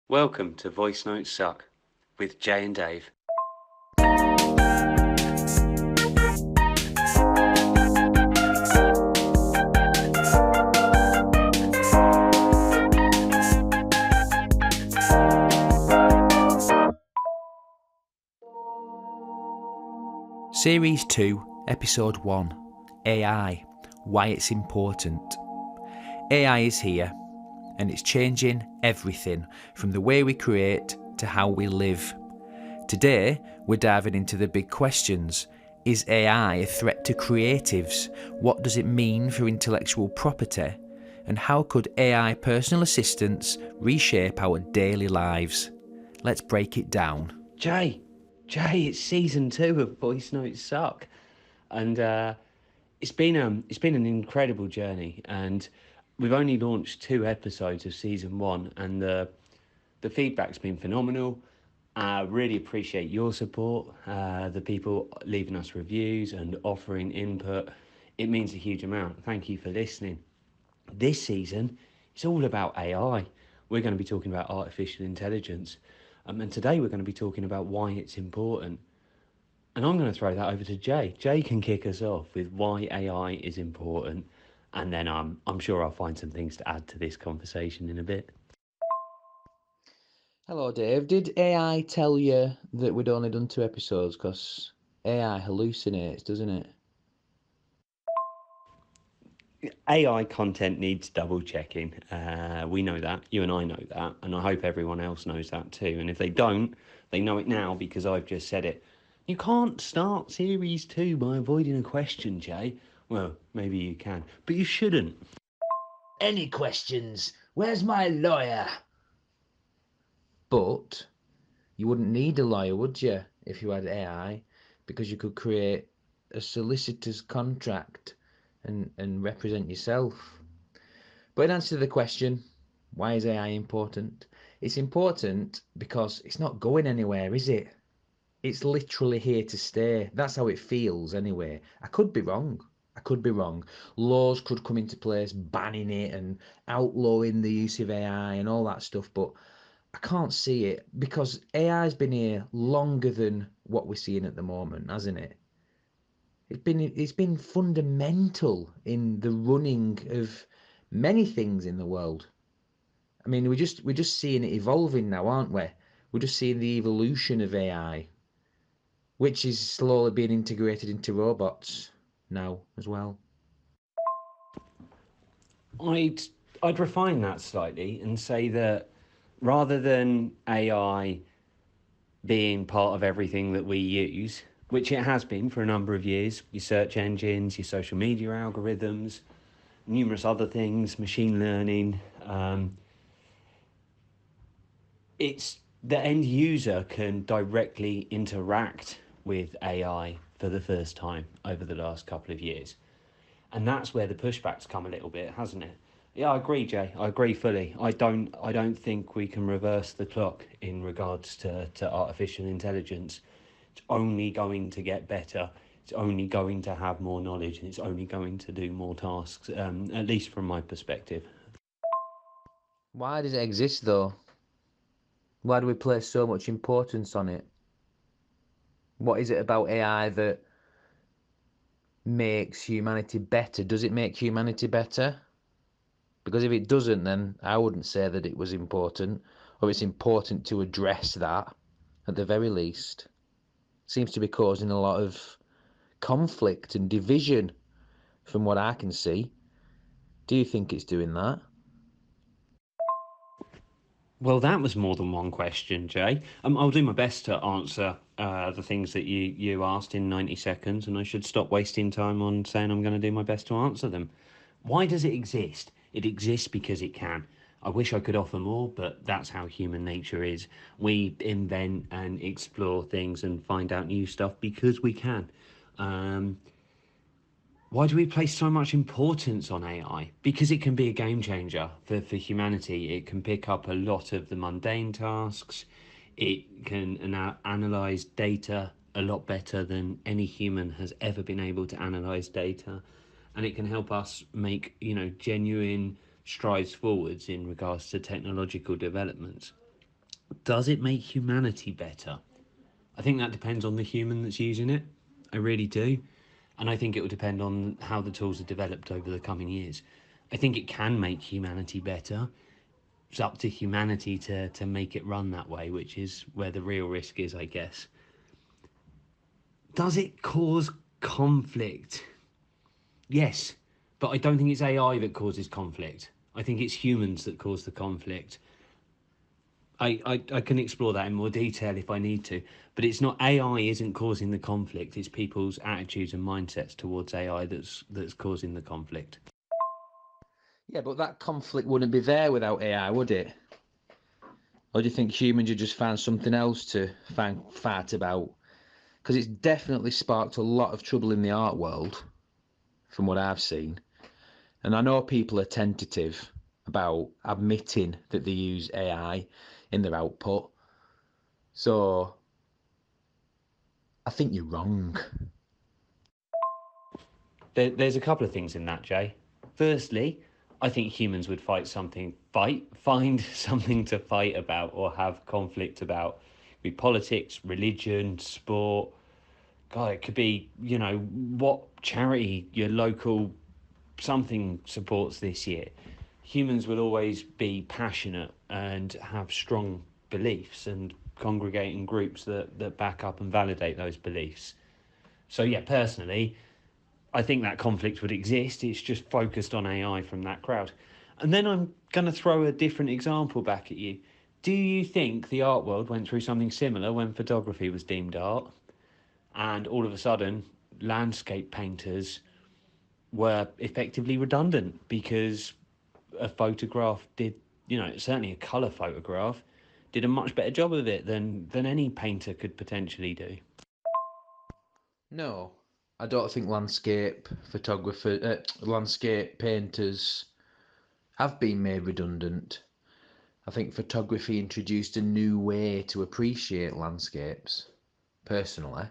Welcome to Voice Notes Suck with Jay and Dave. Series 2, Episode 1, AI, Why It's Important. AI is here, and it's changing everything from the way we create to how we live. Today, we're diving into the big questions. Is AI a threat to creatives? What does it mean for intellectual property? And how could AI personal assistants reshape our daily lives? Let's break it down. Jay, it's season 2 of Voice Notes Suck, and it's been an incredible journey. And we've only launched 2 episodes of season 1, and the feedback's been phenomenal. I really appreciate your support, the people leaving us reviews and offering input. It means a huge amount. Thank you for listening. This season, it's all about AI. We're going to be talking about artificial intelligence. And today we're going to be talking about why it's important. And I'm going to throw that over to Jay. Jay can kick us off with why AI is important. And then I'm sure I'll find some things to add to this conversation in a bit. Hello, Dave. Did AI tell you that we'd only done 2 episodes? Because AI hallucinates, doesn't it? AI content needs double checking. We know that. You and I know that. And I hope everyone else knows that too. And if they don't, they know it now because I've just said it. You can't start series 2 by avoiding a question, Jay. Well, maybe you can, but you shouldn't. Any questions? Where's my lawyer? But you wouldn't need a lawyer, would you, if you had AI? Because you could create a solicitor's contract and represent yourself. But in answer to the question, why is AI important? It's important because it's not going anywhere, is it? It's literally here to stay. That's how it feels anyway. I could be wrong. Laws could come into place banning it and outlawing the use of AI and all that stuff, but I can't see it because AI's been here longer than what we're seeing at the moment, hasn't it? It's been fundamental in the running of many things in the world. I mean, we're just seeing it evolving now, aren't we? We're just seeing the evolution of AI, which is slowly being integrated into robots now as well. I'd refine that slightly and say that rather than AI being part of everything that we use, which it has been for a number of years, your search engines, your social media algorithms, numerous other things, machine learning, it's the end user can directly interact with AI for the first time over the last couple of years. And that's where the pushback's come a little bit, hasn't it? Yeah, I agree, Jay. I agree fully. I don't think we can reverse the clock in regards to artificial intelligence. It's only going to get better. It's only going to have more knowledge, and it's only going to do more tasks, at least from my perspective. Why does it exist though? Why do we place so much importance on it? What is it about AI that makes humanity better? Does it make humanity better? Because if it doesn't, then I wouldn't say that it was important, or it's important to address that at the very least. It seems to be causing a lot of conflict and division from what I can see. Do you think it's doing that? Well, that was more than one question, Jay. I'll do my best to answer the things that you asked in 90 seconds, and I should stop wasting time on saying I'm going to do my best to answer them. Why does it exist? It exists because it can. I wish I could offer more, but that's how human nature is. We invent and explore things and find out new stuff because we can. Why do we place so much importance on AI? Because it can be a game changer for humanity. It can pick up a lot of the mundane tasks. It can analyze data a lot better than any human has ever been able to analyze data. And it can help us make, genuine strides forwards in regards to technological developments. Does it make humanity better? I think that depends on the human that's using it. I really do. And I think it will depend on how the tools are developed over the coming years. I think it can make humanity better. It's up to humanity to make it run that way, which is where the real risk is, I guess. Does it cause conflict? Yes, but I don't think it's AI that causes conflict. I think it's humans that cause the conflict. I can explore that in more detail if I need to, but it's not AI isn't causing the conflict. It's people's attitudes and mindsets towards AI that's causing the conflict. Yeah, but that conflict wouldn't be there without AI, would it? Or do you think humans would just find something else to fart about? Because it's definitely sparked a lot of trouble in the art world, from what I've seen. And I know people are tentative about admitting that they use AI in their output. So I think you're wrong. There's a couple of things in that, Jay. Firstly, I think humans would find something to fight about or have conflict about. It could be politics, religion, sport. God, it could be, what charity your local something supports this year. Humans will always be passionate and have strong beliefs and congregate in groups that back up and validate those beliefs. So, yeah, personally, I think that conflict would exist. It's just focused on AI from that crowd. And then I'm going to throw a different example back at you. Do you think the art world went through something similar when photography was deemed art? And all of a sudden, landscape painters were effectively redundant because a photograph did, certainly a colour photograph, did a much better job of it than any painter could potentially do. No, I don't think landscape painters have been made redundant. I think photography introduced a new way to appreciate landscapes, personally.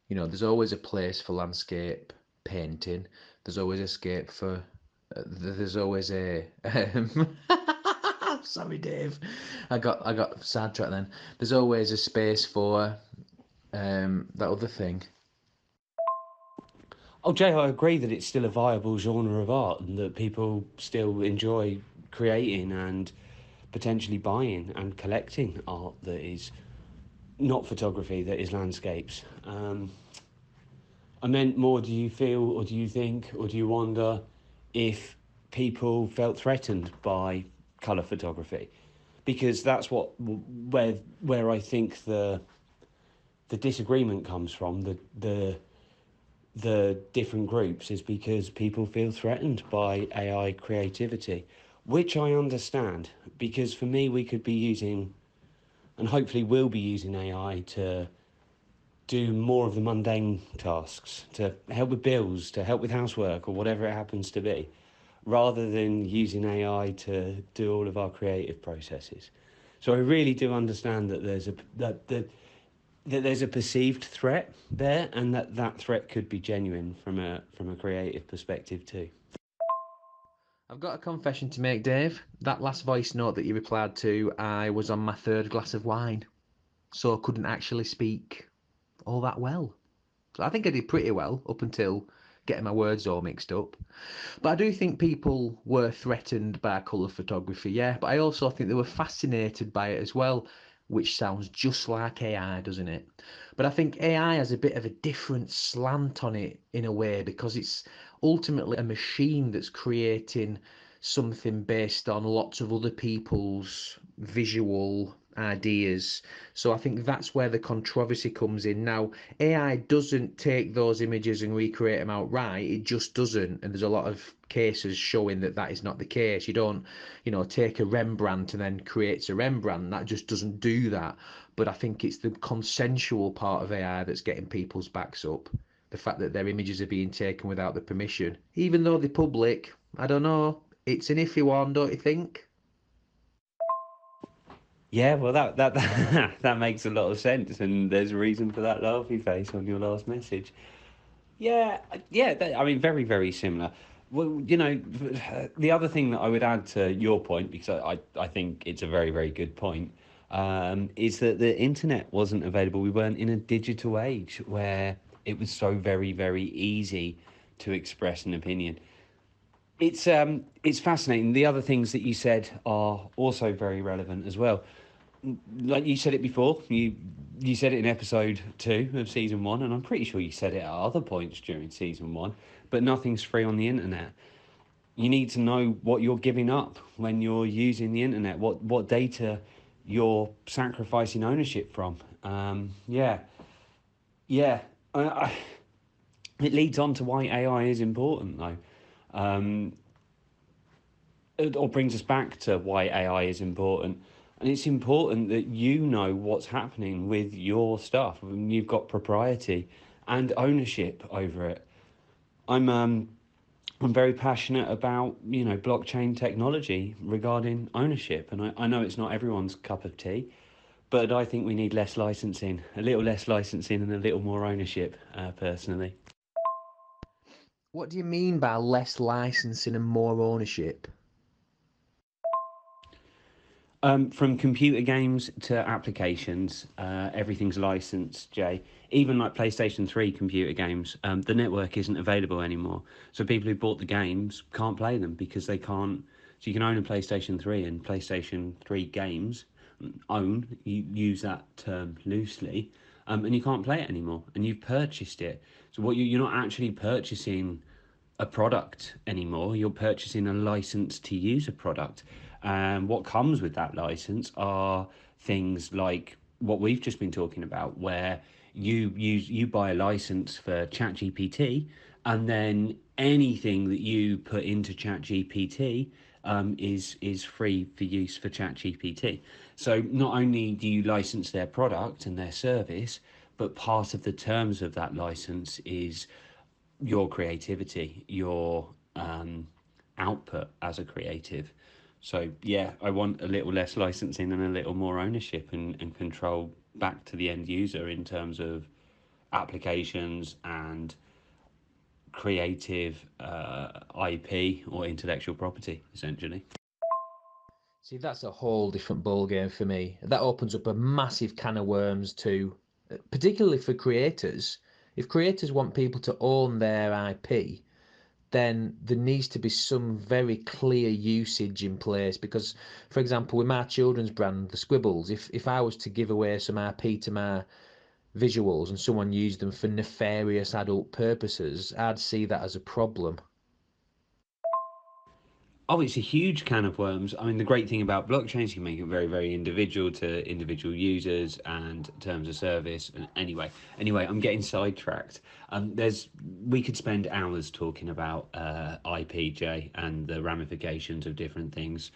There's always a place for landscape painting. There's always escape for. There's always a. Sorry, Dave. I got sidetracked then. There's always a space for that other thing. Oh, Jay, I agree that it's still a viable genre of art and that people still enjoy creating and potentially buying and collecting art that is not photography, that is landscapes. I meant more, do you feel or do you think or do you wonder if people felt threatened by colour photography? Because that's where I think the disagreement comes from, the different groups, is because people feel threatened by AI creativity, which I understand. Because for me, we could be using, and hopefully will be using AI to do more of the mundane tasks, to help with bills, to help with housework, or whatever it happens to be, rather than using AI to do all of our creative processes. So I really do understand that there's a perceived threat there, and that threat could be genuine from a creative perspective too. I've got a confession to make, Dave. That last voice note that you replied to, I was on my third glass of wine, so I couldn't actually speak all that well. So I think I did pretty well up until getting my words all mixed up. But I do think people were threatened by colour photography, yeah. But I also think they were fascinated by it as well, which sounds just like AI, doesn't it? But I think AI has a bit of a different slant on it in a way because it's ultimately a machine that's creating something based on lots of other people's visual ideas. So I think that's where the controversy comes in. Now, AI doesn't take those images and recreate them outright. It just doesn't. And there's a lot of cases showing that that is not the case. You don't, take a Rembrandt and then creates a Rembrandt. That just doesn't do that. But I think it's the consensual part of AI that's getting people's backs up. The fact that their images are being taken without the permission. Even though they're public, I don't know. It's an iffy one, don't you think? Yeah, well, that makes a lot of sense, and there's a reason for that laughy face on your last message. Yeah, yeah. I mean, very, very similar. Well, the other thing that I would add to your point, because I think it's a very, very good point. is that the internet wasn't available. We weren't in a digital age where it was so very, very easy to express an opinion. It's fascinating. The other things that you said are also very relevant as well. Like you said it before, you said it in episode 2 of season 1, and I'm pretty sure you said it at other points during season 1. But nothing's free on the internet. You need to know what you're giving up when you're using the internet. What data you're sacrificing ownership from. Yeah, yeah. It leads on to why AI is important, though. Um, it all brings us back to why AI is important. And it's important that you know what's happening with your stuff. And you've got propriety and ownership over it. I'm um, I'm very passionate about blockchain technology regarding ownership, and I know it's not everyone's cup of tea, but I think we need less licensing, a little less licensing, and a little more ownership. Personally. What do you mean by less licensing and more ownership? From computer games to applications, everything's licensed, Jay. Even like PlayStation 3 computer games, the network isn't available anymore. So people who bought the games can't play them because they can't. So you can own a PlayStation 3 and PlayStation 3 games, own, you use that term loosely, and you can't play it anymore. And you've purchased it. So you're not actually purchasing a product anymore. You're purchasing a license to use a product. And what comes with that license are things like what we've just been talking about, where you buy a license for ChatGPT, and then anything that you put into ChatGPT is free for use for ChatGPT. So not only do you license their product and their service, but part of the terms of that license is your creativity, your output as a creative. So yeah, I want a little less licensing and a little more ownership and control back to the end user in terms of applications and creative IP or intellectual property, essentially. See, that's a whole different ballgame for me. That opens up a massive can of worms too, particularly for creators. If creators want people to own their IP, then there needs to be some very clear usage in place. Because, for example, with my children's brand, the Squibbles, if I was to give away some IP to my visuals and someone used them for nefarious adult purposes, I'd see that as a problem. Oh, it's a huge can of worms. I mean, the great thing about blockchains, you can make it very, very individual to individual users and terms of service. And anyway, I'm getting sidetracked. We could spend hours talking about IPJ and the ramifications of different things.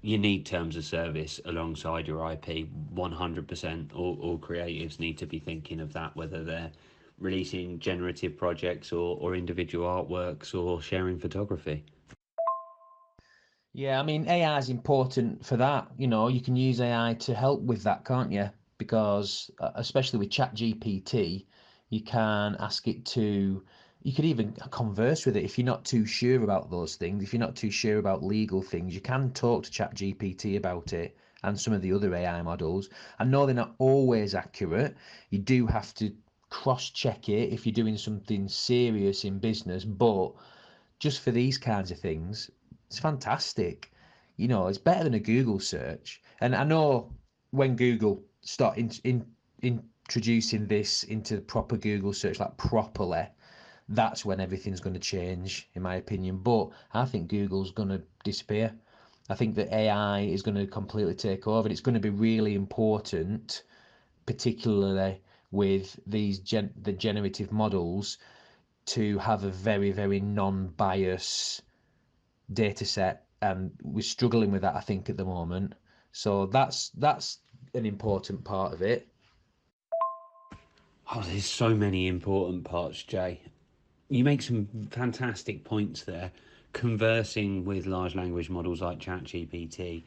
You need terms of service alongside your IP, 100%. All creatives need to be thinking of that, whether they're releasing generative projects or individual artworks or sharing photography. Yeah, I mean, AI is important for that. You know, you can use AI to help with that, can't you? Because especially with ChatGPT, you can ask it to, you could even converse with it if you're not too sure about those things. If you're not too sure about legal things, you can talk to ChatGPT about it and some of the other AI models. I know they're not always accurate. You do have to cross-check it if you're doing something serious in business, but just for these kinds of things, it's fantastic. You know, it's better than a Google search. And I know when Google start introducing this into proper Google search, like properly, that's when everything's going to change, in my opinion. But I think Google's going to disappear. I think that AI is going to completely take over. And it's going to be really important, particularly with the generative models, to have a very, very non-bias data set, and we're struggling with that, I think, at the moment. So that's an important part of it. Oh, there's so many important parts, Jay. You make some fantastic points there. Conversing with large language models like ChatGPT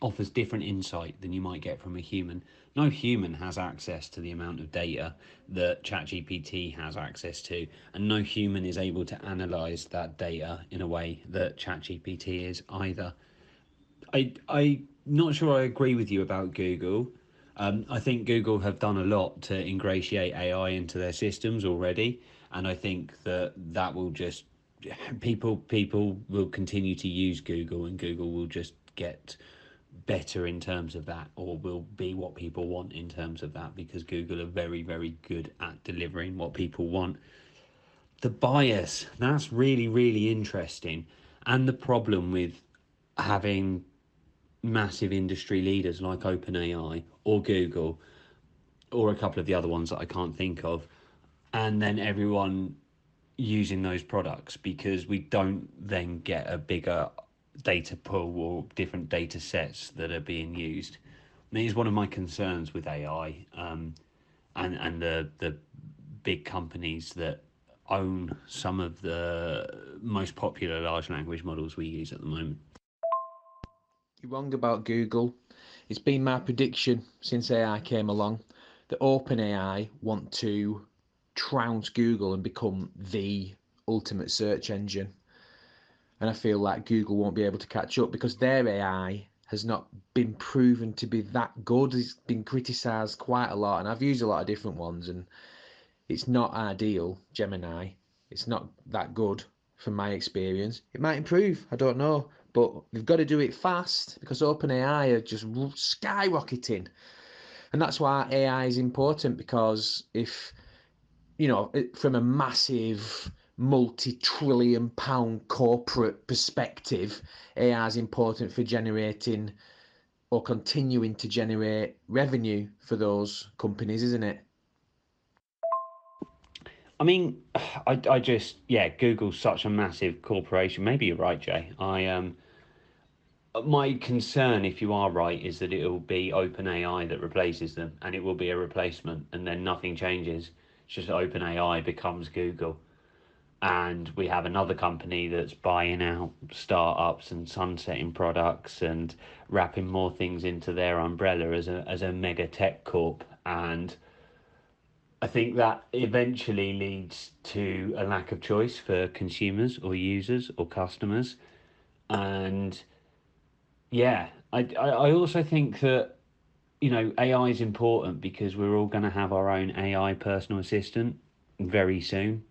offers different insight than you might get from a human. No human has access to the amount of data that ChatGPT has access to, and no human is able to analyze that data in a way that ChatGPT is either. I not sure I agree with you about Google. I think Google have done a lot to ingratiate AI into their systems already, and I think that will just people will continue to use Google, and Google will just get better in terms of that, or will be what people want in terms of that, because Google are very good at delivering what people want. The bias, that's really interesting, and the problem with having massive industry leaders like OpenAI or Google or a couple of the other ones that I can't think of, and then everyone using those products, because we don't then get a bigger data pool or different data sets that are being used. And it is one of my concerns with AI, and the big companies that own some of the most popular large language models we use at the moment. You're wrong about Google. It's been my prediction since AI came along that OpenAI want to trounce Google and become the ultimate search engine. And I feel like Google won't be able to catch up because their AI has not been proven to be that good. It's been criticised quite a lot, and I've used a lot of different ones, and it's not ideal. Gemini, it's not that good from my experience. It might improve, I don't know, but they've got to do it fast because OpenAI are just skyrocketing, and that's why AI is important. Because if from a massive multi-trillion pound corporate perspective, AI is important for generating or continuing to generate revenue for those companies, isn't it? I mean, I just, yeah, Google's such a massive corporation. Maybe you're right, Jay. My concern, if you are right, is that it will be OpenAI that replaces them, and it will be a replacement, and then nothing changes. It's just OpenAI becomes Google, and we have another company that's buying out startups and sunsetting products and wrapping more things into their umbrella as a mega tech corp. And I think that eventually leads to a lack of choice for consumers or users or customers. And yeah, I also think that, AI is important because we're all going to have our own AI personal assistant very soon,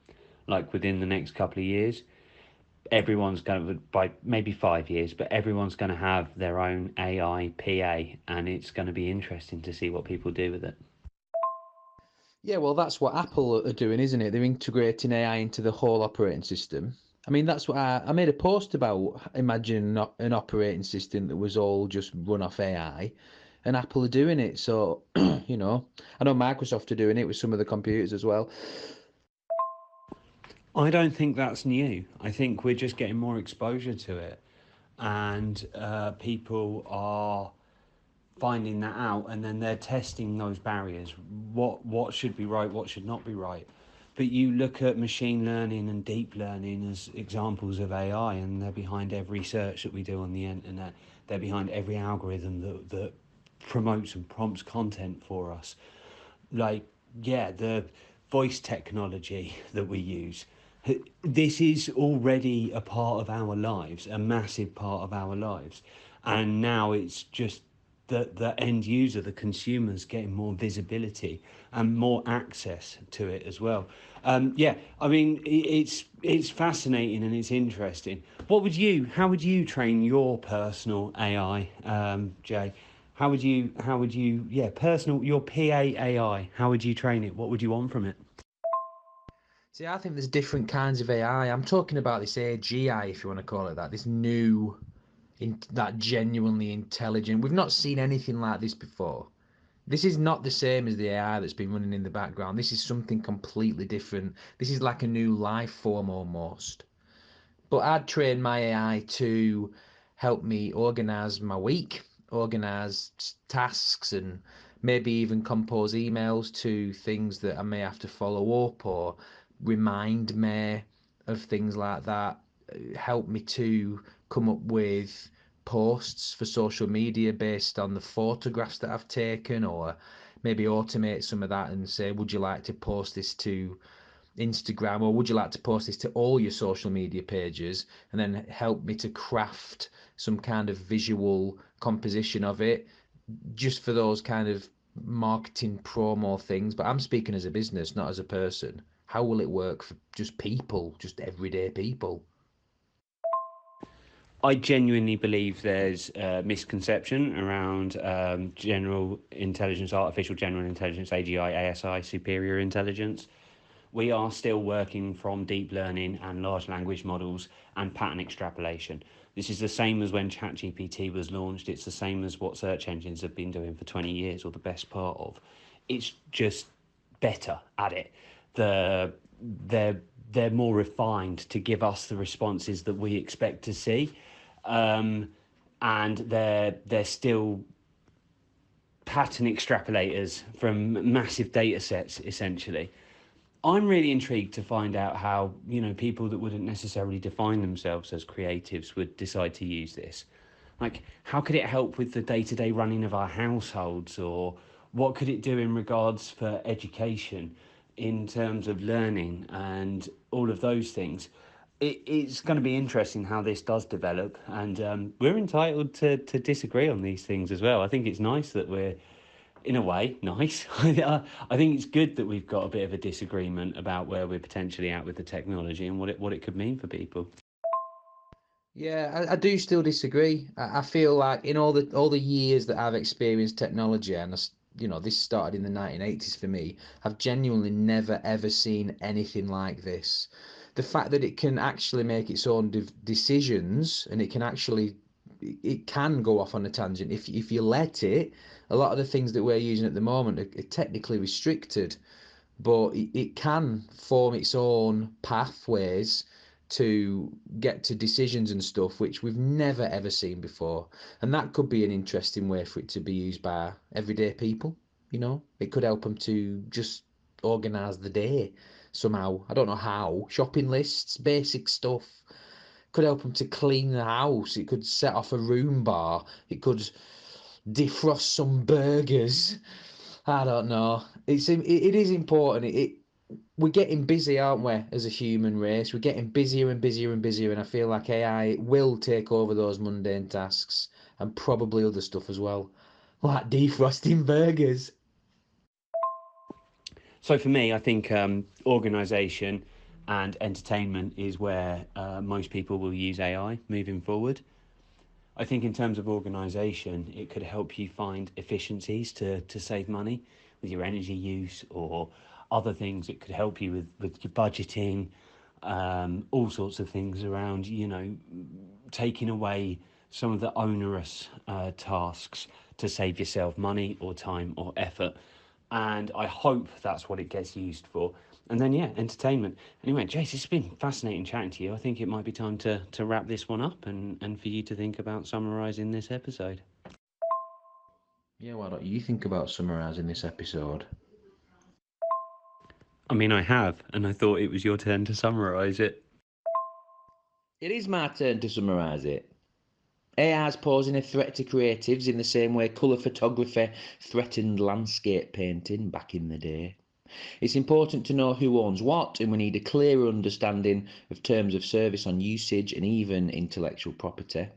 like within the next couple of years. Everyone's going to, by maybe 5 years, but everyone's going to have their own AI PA, and it's going to be interesting to see what people do with it. Yeah, well, that's what Apple are doing, isn't it? They're integrating AI into the whole operating system. I mean, that's what I made a post about. Imagine an operating system that was all just run off AI, and Apple are doing it. So, I know Microsoft are doing it with some of the computers as well. I don't think that's new. I think we're just getting more exposure to it, and people are finding that out, and then they're testing those barriers. What should be right? What should not be right? But you look at machine learning and deep learning as examples of AI, and they're behind every search that we do on the internet. They're behind every algorithm that promotes and prompts content for us. Like, yeah, the voice technology that we use, this is already a part of our lives, a massive part of our lives. And now it's just the end user, the consumers, getting more visibility and more access to it as well. Yeah, I mean, it's fascinating and it's interesting. How would you train your personal AI, Jay? Yeah, personal, your PA AI, how would you train it? What would you want from it? See, I think there's different kinds of AI. I'm talking about this AGI, if you want to call it that, this new, that genuinely intelligent. We've not seen anything like this before. This is not the same as the AI that's been running in the background. This is something completely different. This is like a new life form almost. But I'd train my AI to help me organize my week, organize tasks, and maybe even compose emails to things that I may have to follow up or remind me of things like that. Help me to come up with posts for social media based on the photographs that I've taken, or maybe automate some of that and say, would you like to post this to Instagram, or would you like to post this to all your social media pages, and then help me to craft some kind of visual composition of it, just for those kind of marketing promo things. But I'm speaking as a business, not as a person. How will it work for just people, just everyday people? I genuinely believe there's a misconception around general intelligence, artificial general intelligence, AGI, ASI, superior intelligence. We are still working from deep learning and large language models and pattern extrapolation. This is the same as when ChatGPT was launched. It's the same as what search engines have been doing for 20 years, or the best part of. It's just better at it. The they're they're more refined to give us the responses that we expect to see, um, and they're still pattern extrapolators from massive data sets, essentially. I'm really intrigued to find out how, people that wouldn't necessarily define themselves as creatives would decide to use this. Like, how could it help with the day-to-day running of our households, or what could it do in regards for education, in terms of learning and all of those things? It's going to be interesting how this does develop, and we're entitled to disagree on these things as well. I think it's nice that we're, in a way, nice. I think it's good that we've got a bit of a disagreement about where we're potentially at with the technology and what it could mean for people. Yeah, I do still disagree. I feel like in all the years that I've experienced technology, and this started in the 1980s for me, I've genuinely never ever seen anything like this. The fact that it can actually make its own decisions, and it can go off on a tangent if you let it. A lot of the things that we're using at the moment are technically restricted, but it can form its own pathways to get to decisions and stuff which we've never ever seen before. And that could be an interesting way for it to be used by everyday people. It could help them to just organize the day somehow. I don't know how. Shopping lists, basic stuff. Could help them to clean the house. It could set off a Roomba. It could defrost some burgers. I don't know. It is important. We're getting busy, aren't we, as a human race? We're getting busier and busier and busier, and I feel like AI will take over those mundane tasks, and probably other stuff as well, like defrosting burgers. So for me, I think organisation and entertainment is where most people will use AI moving forward. I think in terms of organisation, it could help you find efficiencies to save money with your energy use, or other things. It could help you with your budgeting, all sorts of things around, taking away some of the onerous tasks to save yourself money or time or effort. And I hope that's what it gets used for. And then, yeah, entertainment. Anyway, Jace, it's been fascinating chatting to you. I think it might be time to wrap this one up, and for you to think about summarising this episode. Yeah, why don't you think about summarising this episode? I mean, I have, and I thought it was your turn to summarise it. It is my turn to summarise it. AI is posing a threat to creatives in the same way colour photography threatened landscape painting back in the day. It's important to know who owns what, and we need a clearer understanding of terms of service on usage and even intellectual property.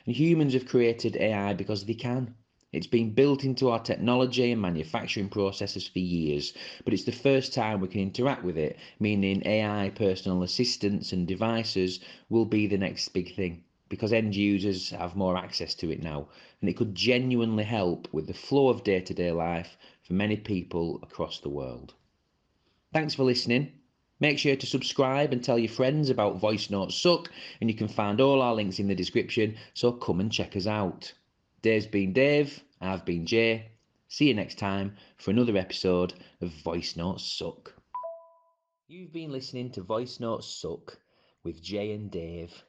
And humans have created AI because they can. It's been built into our technology and manufacturing processes for years, but it's the first time we can interact with it, meaning AI personal assistants and devices will be the next big thing, because end users have more access to it now, and it could genuinely help with the flow of day-to-day life for many people across the world. Thanks for listening. Make sure to subscribe and tell your friends about Voice Notes Suck, and you can find all our links in the description, so come and check us out. Dave's been Dave, I've been Jay. See you next time for another episode of Voice Notes Suck. You've been listening to Voice Notes Suck with Jay and Dave.